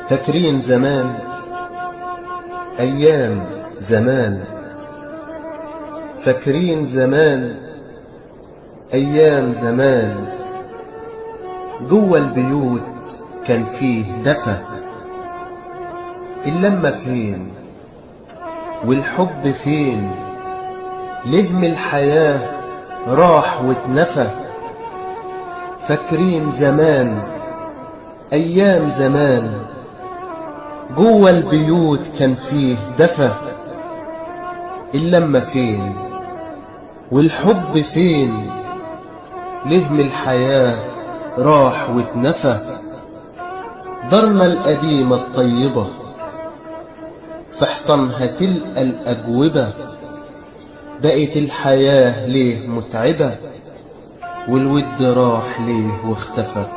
فاكرين زمان، أيام زمان. فاكرين زمان، أيام زمان. جوه البيوت كان فيه دفى. اللمة فين والحب فين؟ لهم الحياة راح واتنفى. فاكرين زمان، أيام زمان. جوه البيوت كان فيه دفى. اللمة فين والحب فين؟ لهم الحياة راح واتنفى. دارنا القديمة الطيبة في حيطانها تلقى الأجوبة. بقت الحياة ليه متعبة، والود راح ليه واختفى.